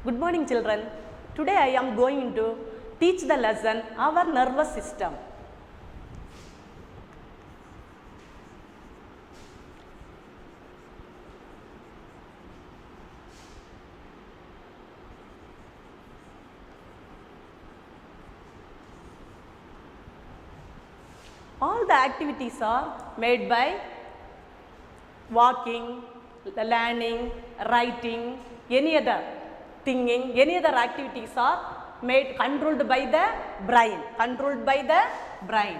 Good morning, children. Today I am going to teach the lesson our nervous system. All the activities are made by walking, learning, writing, any other thinking, any other activities are made controlled by the brain, controlled by the brain.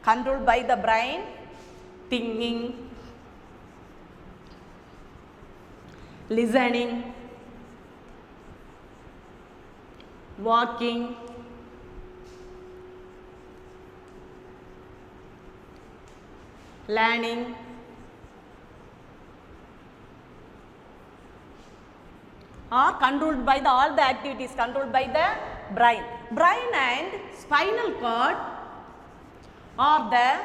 Controlled by the brain, thinking, listening, walking, learning, are controlled by all the activities controlled by the brain. Brain and spinal cord are the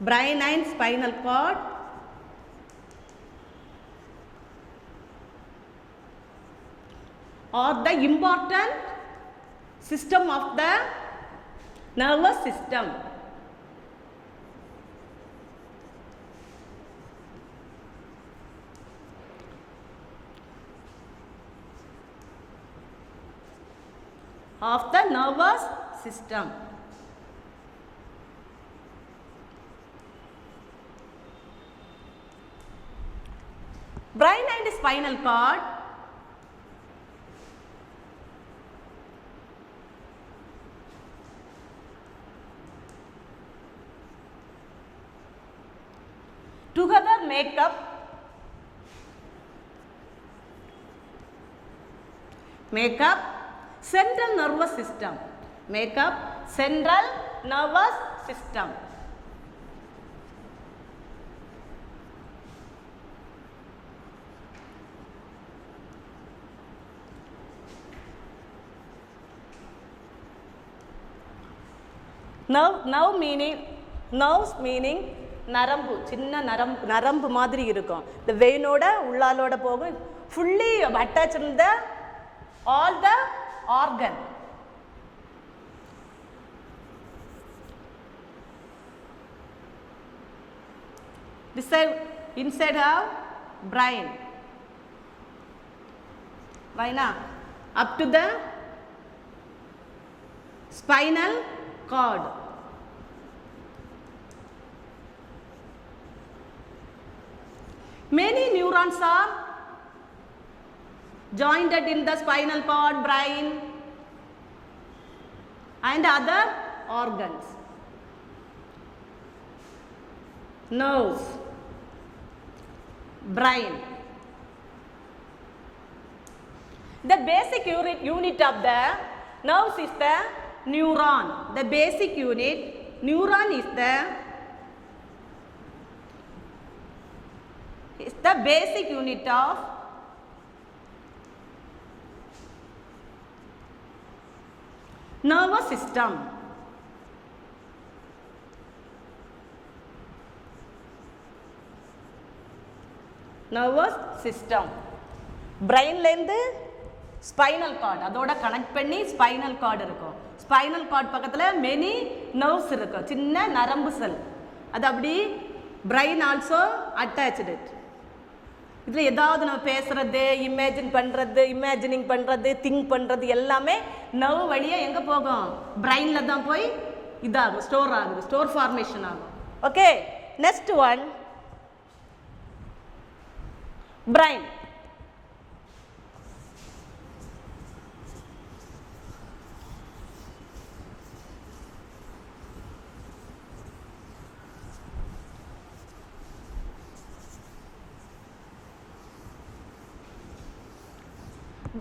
brain and spinal cord are the important system of the nervous system. Of the nervous system. Brain and spinal cord together make up central nervous system. Make up central nervous system. Nerves meaning நரம்பு சின்ன நரம்பு மாதிரி இருக்கும். இந்த வெயினோட உள்ளாலோட போகும். Fully attached in the all the organ. This side inside have brain. Up to the spinal cord. Many neurons are joined in the spinal cord, brain and other organs. Nerves, brain. The basic unit of the nerves is the neuron. The basic unit, neuron is the basic unit of nervous system. Nervous system. Brain length spinal cord அதோட connect பண்ணி spinal cord இருக்கும். Spinal cord பக்கத்துல many nerves இருக்கும். சின்ன நரம்பு செல். அது அப்படி brain also attached it. இதில் ஏதாவது நம்ம பேசுறது, இமேஜினிங் பண்ணுறது, திங்க் பண்ணுறது எல்லாமே நர்வ் வழியாக எங்கே போகும்? பிரெயினில் தான் போய் இதாகும், ஸ்டோர் ஆகுது, ஸ்டோர் ஃபார்மேஷன் ஆகும். Okay, next one brain.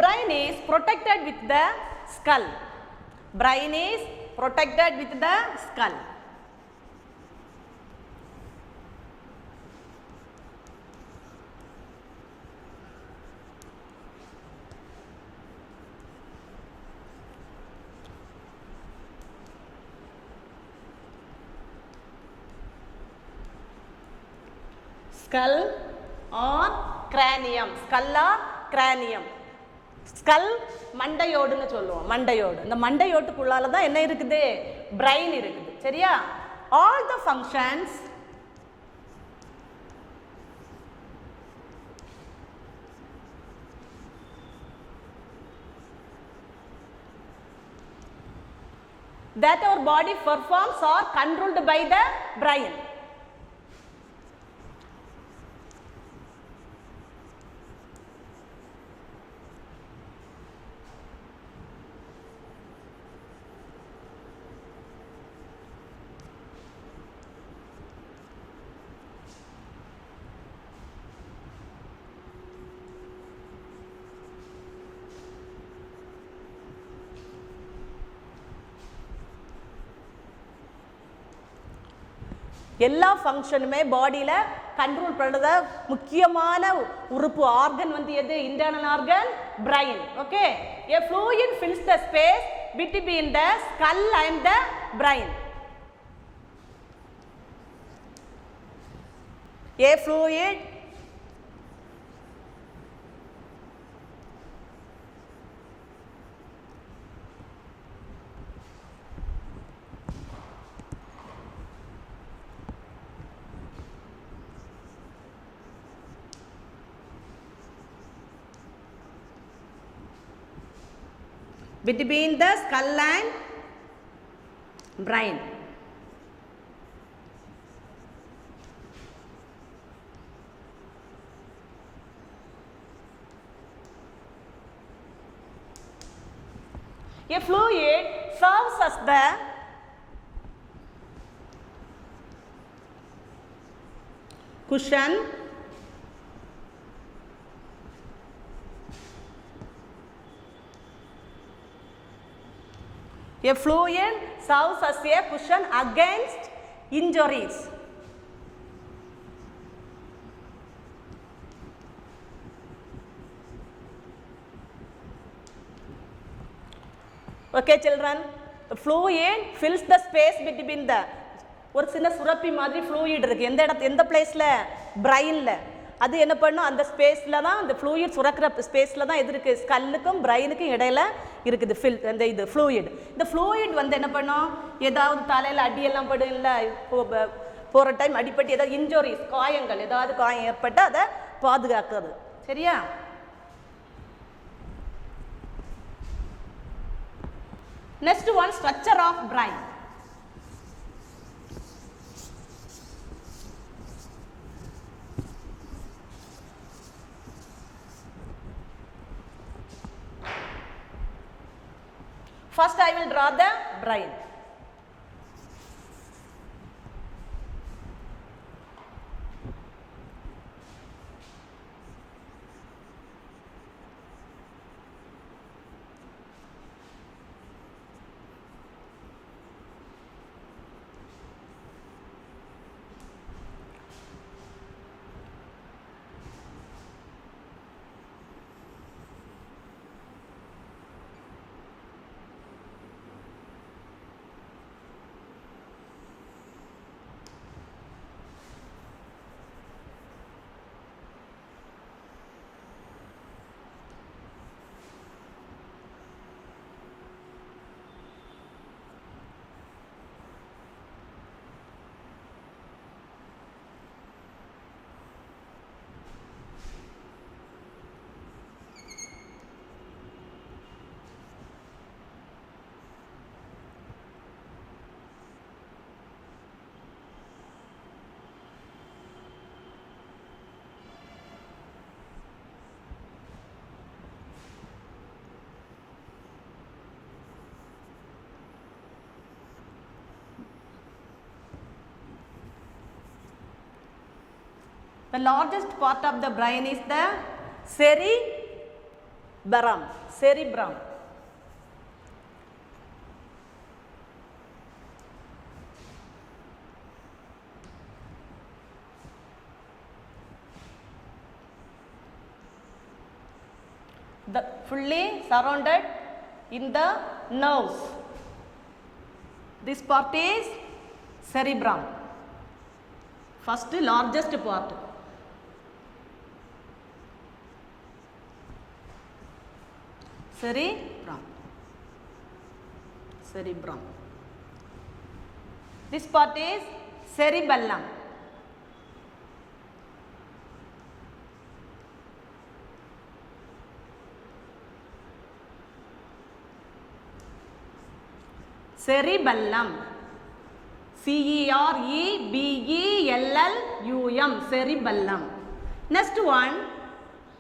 Brain is protected with the skull. Brain is protected with the skull. skull or cranium, skull or cranium. Skull மண்டையோடுன்னு சொல்லுவோம். மண்டையோடு, இந்த மண்டையோட்டுக்குள்ளால தான் என்ன இருக்குது, பிரைன் இருக்குது. சரியா? All the functions that our body performs are controlled by the brain. எல்லா ஃபங்க்ஷனுமே பாடியில் கண்ட்ரோல் பண்ணுறத முக்கியமான உறுப்பு ஆர்கன் வந்து எது, internal organ brain. Okay, a fluid fills the space between the skull and the brain. A fluid between the skull and brain. A fluid serves as the cushion A fluid serves as a cushion against injuries. Okay children, the fluid fills the space between the ஒரு சின்ன சுரப்பி மாதிரி fluid இருக்கு. எந்த பிளேஸ்ல, பிரைன்ல. அது என்ன பண்ணும், அந்த ஸ்பேஸ்ல தான், அந்த ஃப்ளூயிட் சுரக்கிற ஸ்பேஸ்ல தான் எது இருக்கு, ஸ்கல்லுக்கும் பிரைனுக்கும் இடையில இருக்குது அந்த இது ஃப்ளூயிட். இந்த ஃப்ளூயிட் வந்து என்ன பண்ணும், ஏதாவது தலையில அடியெல்லாம் படும் இல்லை, போகிற டைம் அடிப்பட்டு ஏதாவது இன்ஜுரிஸ், காயங்கள், ஏதாவது காயம் ஏற்பட்டு அதை பாதுகாக்கிறது. சரியா? Next one, structure of brain. First I will draw the brain. The largest part of the brain is the cerebrum. Cerebrum. The fully surrounded in the nerves. This part is cerebrum. First largest part. cerebrum. Cerebrum. This part is cerebellum. Cerebellum. C-E-R-E-B-E-L-L-U-M. Cerebellum. Next one.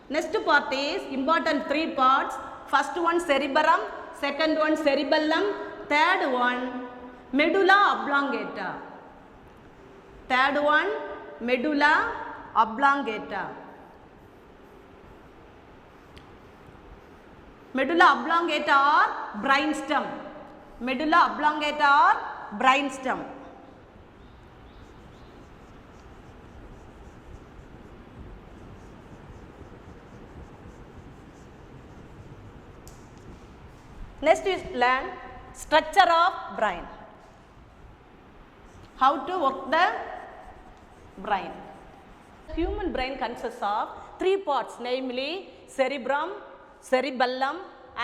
Next part is important 3 parts. First one cerebrum. Second one cerebellum. Third one medulla oblongata. Third one medulla oblongata. Medulla oblongata or brainstem. Medulla oblongata or brainstem. Next is learn structure of brain. How to work the brain. Human brain consists of 3 parts, namely cerebrum, cerebellum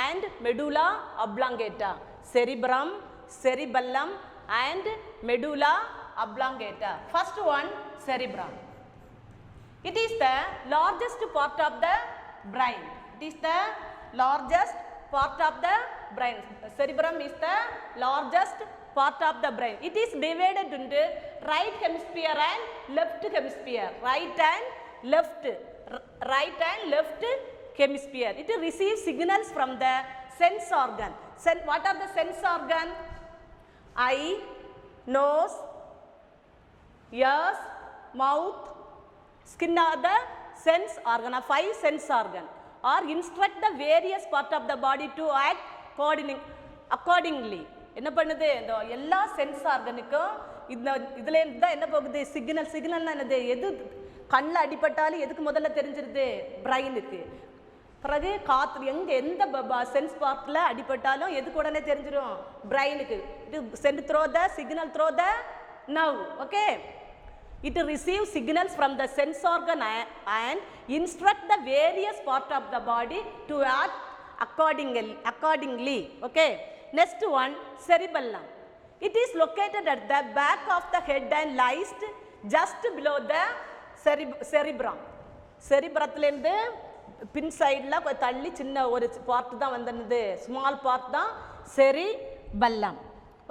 and medulla oblongata. Cerebrum, cerebellum and medulla oblongata. First one, cerebrum. It is the largest part of the brain. It is the largest part of the brain. Cerebrum is the largest part of the brain. It is divided into right hemisphere and left hemisphere. Right and left hemisphere. It receives signals from the sense organ. What are the sense organ? Eye, nose, ears, mouth, skin are the sense organ, or 5 sense organ, or instruct the various part of the body to act accordingly. என்ன பண்ணுது இந்த எல்லா sense ஆர்கனுக்கும் இதுல இருந்து தான் என்ன போகுது சிக்னல்னா என்னது எது கண்ணில் அடிபட்டாலும் எதுக்கு முதல்ல தெரிஞ்சிருது பிரைனுக்கு பிறகு காற்று எந்த சென்ஸ் பார்ட்டில் அடிபட்டாலும் எதுக்கு உடனே தெரிஞ்சிடும் பிரைனுக்கு இது sent through the signal through the nerve okay it receives signals from the sense organ and instruct the various part of the body to act accordingly okay. Next one, cerebellum. It is located at the back of the head and lies just below the cerebrum. Cerebrumலேருந்து பின் சைடில் தள்ளி சின்ன ஒரு part தான் வந்தது small part தான் cerebellum.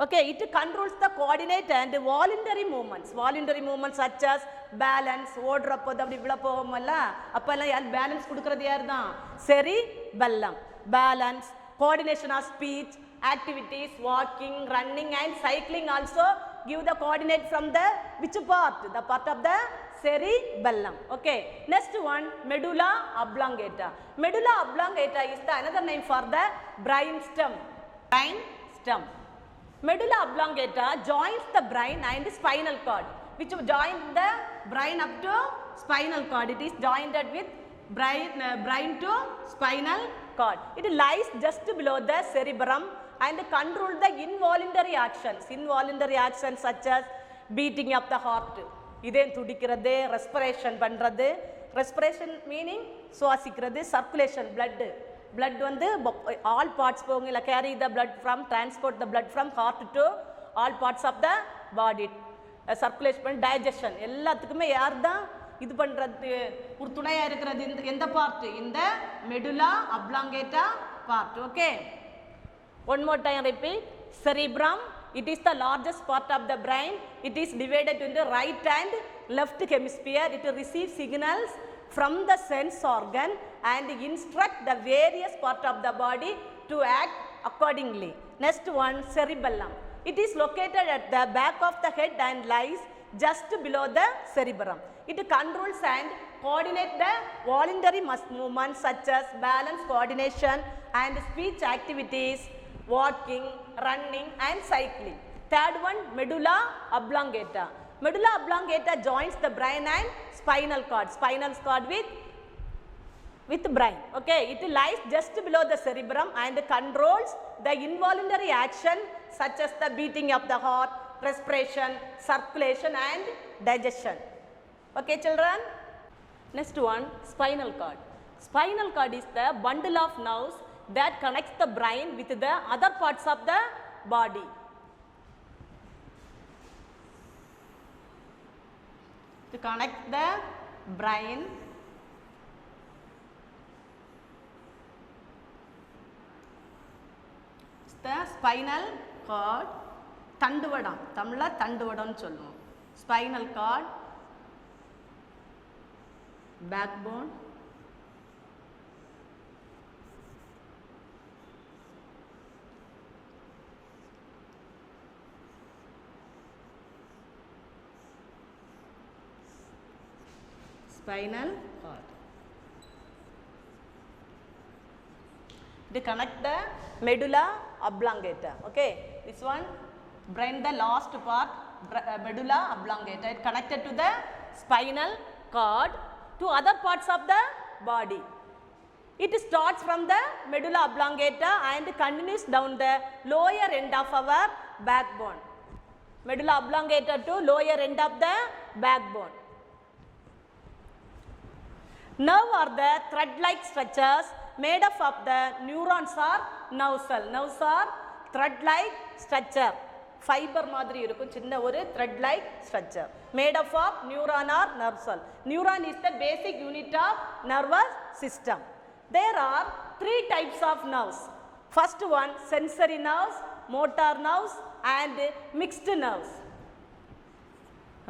Okay, it controls the coordinate and voluntary movements. Voluntary movements such as balance, ஓடுறப்போ அப்படி விழ போவோம்ல அப்போல்லாம் யார் பேலன்ஸ் கொடுக்கறது யார் தான் cerebellum. Balance, coordination of speech, activities, walking, running and cycling also give the coordinate from the which part? The part of the cerebellum. Okay. Next one, medulla oblongata. Medulla oblongata is the another name for the brainstem. Brainstem. Medulla oblongata joins the brain and spinal cord, which joins the brain up to spinal cord. It is joined with brain to spinal cord. It lies just below the cerebrum and control the involuntary actions. Involuntary actions such as beating of the heart. இதேன் துடிக்கிறது, respiration பண்ணுறது. Respiration meaning சுவாசிக்கிறது, circulation, blood வந்து all parts போகுங்க carry the blood from, transport the blood from heart to all parts of the body. Circulation, digestion எல்லாத்துக்குமே யார் தான் இது பண்ணுறது ஒரு துணையாக இருக்கிறது எந்த பார்ட் இந்த medulla oblongata part. Okay. One more time repeat. Cerebrum, it is the largest part of the brain. It is divided into right and left hemisphere. It receives signals from the sense organ and instruct the various part of the body to act accordingly. Next one, cerebellum. It is located at the back of the head and lies just below the cerebrum. It controls and coordinates the voluntary movements such as balance, coordination and speech activities, walking, running and cycling. Third one, medulla oblongata. Medulla oblongata joins the brain and spinal cord. Spinal cord with brain. Okay, it lies just below the cerebrum and controls the involuntary action such as the beating of the heart, respiration, circulation and digestion. Okay, children. Next one, spinal cord. Spinal cord is the bundle of nerves that connects the brain with the other parts of the body. To connect the brain the spinal cord, தண்டுவடம் தமிழ்ல தண்டுவடம்னு சொல்லுவோம். Spinal cord, backbone, spinal cord. They connect the medulla oblongata. Okay, this one brain, the last part, medulla oblongata. It connected to the spinal cord to other parts of the body. It starts from the medulla oblongata and continues down the lower end of our backbone. Medulla oblongata to lower end of the backbone. Nerve are the thread-like structures made up of the neurons or nerve cell. Nerves are thread-like structure. Fiber மாதிரி இருக்கும் சின்ன ஒரு thread-like structure made up of neuron or nerve cell. Neuron is the basic unit of nervous system. There are 3 types of nerves. First one, sensory nerves, motor nerves and mixed nerves.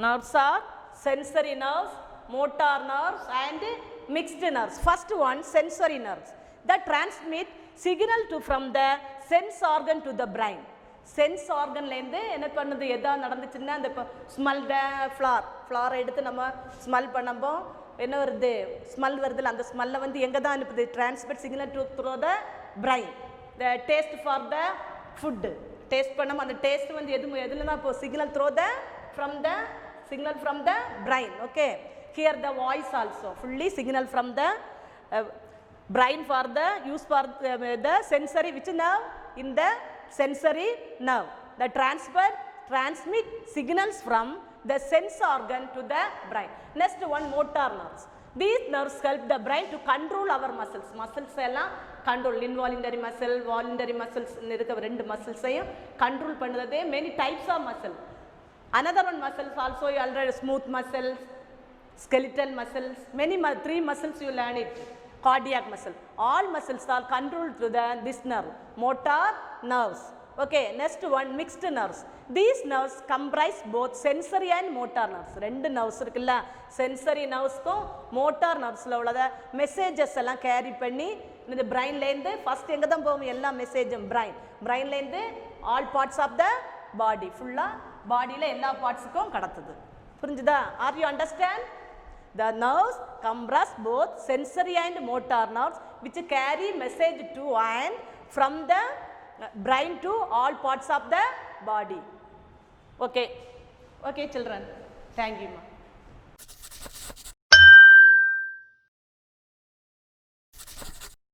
Nerves are sensory nerves, motor nerves and mixed nerves. First one, sensory nerves that transmit signal to from the sense organ to the brain. Sense organ லேந்து என்ன பண்ணுது, எதா நடந்துச்சுன்னா அந்த smell flower எடுத்து நம்ம smell பண்ணப்போ என்ன வருது, ஸ்மெல் வருதுல, அந்த ஸ்மெல்லை வந்து எங்கே தான் அனுப்புது, transmit signal to through the brain. The taste for the food taste பண்ணோம், அந்த டேஸ்ட் வந்து எதில் தான் இப்போ signal through the from the signal from the brain. Okay, here the voice also fully signal from the brain for the use for the sensory, which nerve, in the sensory nerve. The transmit signals from the sense organ to the brain. Next one, motor nerves. These nerves help the brain to control our muscles. Muscles எல்லாம் control, involuntary muscle, voluntary muscles இருக்க ரெண்டு muscles-ஐயும் control பண்ணுறது. Many types of muscle. Another one muscles also, you already smooth muscles, skeletal muscles, many 3 muscles you learn it. Cardiac muscle, all muscles are controlled through this nerve, motor nerves. Okay, next one, mixed nerves. These nerves comprise both sensory and motor nerves. ரெண்டு nerves இருக்குல்ல, sensory nervesக்கும் motor nervesல உள்ளத messages எல்லாம் carry பண்ணி இந்த brainலேருந்து first எங்கே தான் போகும், எல்லா messageம் brainலேருந்து all parts of the body, full-ஆ பாடியில் எல்லா பார்ட்ஸுக்கும் கடத்துது. புரிஞ்சுதா? Are you understand? The nerves comprise both sensory and motor nerves which carry message to and from the brain to all parts of the body. Okay, children. Thank you, ma.